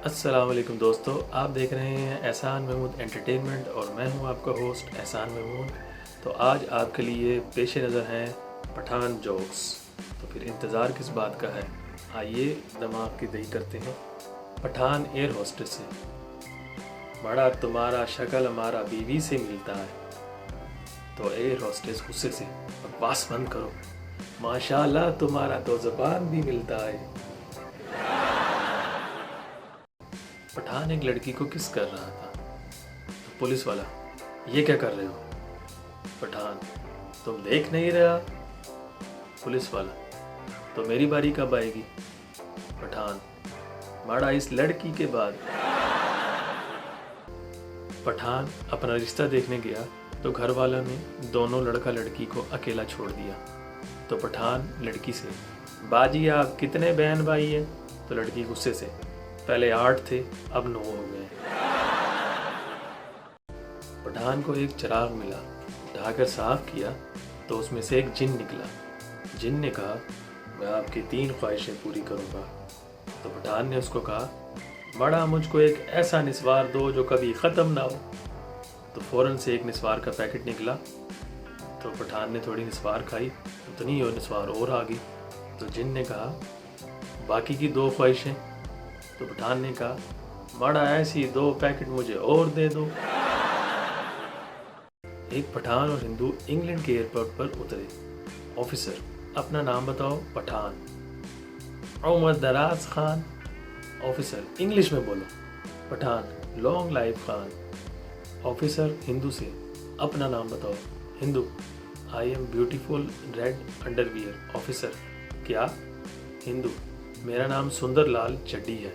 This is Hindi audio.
अस्सलाम वालेकुम दोस्तों, आप देख रहे हैं एहसान महमूद एंटरटेनमेंट और मैं हूं आपका होस्ट एहसान महमूद। तो आज आपके लिए पेश नज़र हैं पठान जोक्स। तो फिर इंतज़ार किस बात का है, आइए दिमाग की दही करते हैं। पठान एयर होस्टेस से, बड़ा तुम्हारा शक्ल हमारा बीवी से मिलता है। तो एयर होस्टेस गुस्से से, बकवास बंद करो, माशाल्लाह तुम्हारा तो ज़बान भी मिलता है। पठान एक लड़की को किस कर रहा था। तो पुलिस वाला, ये क्या कर रहे हो। पठान, तुम देख नहीं रहा। पुलिस वाला, तो मेरी बारी कब आएगी। पठान, माड़ा इस लड़की के बाद। पठान अपना रिश्ता देखने गया तो घर वालों ने दोनों लड़का लड़की को अकेला छोड़ दिया। तो पठान लड़की से, बाजी आप कितने बहन भाई हैं। तो लड़की गुस्से से, पहले 8 थे अब 9 हो गए। पठान को एक चिराग मिला, उठाकर साफ किया तो उसमें से एक जिन निकला। जिन ने कहा, मैं आपकी 3 ख्वाहिशें पूरी करूंगा। तो पठान ने उसको कहा, बड़ा मुझको एक ऐसा निस्वार दो जो कभी ख़त्म ना हो। तो फ़ौरन से एक निस्वार का पैकेट निकला। तो पठान ने थोड़ी निस्वार खाई, उतनी और निस्वार और आ गई। तो जिन ने कहा, बाकी की 2 ख्वाहिशें। तो पठान ने कहा, बड़ा ऐसी 2 पैकेट मुझे और दे दो। एक पठान और हिंदू इंग्लैंड के एयरपोर्ट पर उतरे। ऑफिसर, अपना नाम बताओ। पठान, उमर दराज खान। ऑफिसर, इंग्लिश में बोलो। Pathan, long life Khan. Officer Hindu से, अपना नाम बताओ। Hindu, I am beautiful red underwear. Officer, क्या। हिंदू, मेरा नाम सुंदरलाल चड्डी है।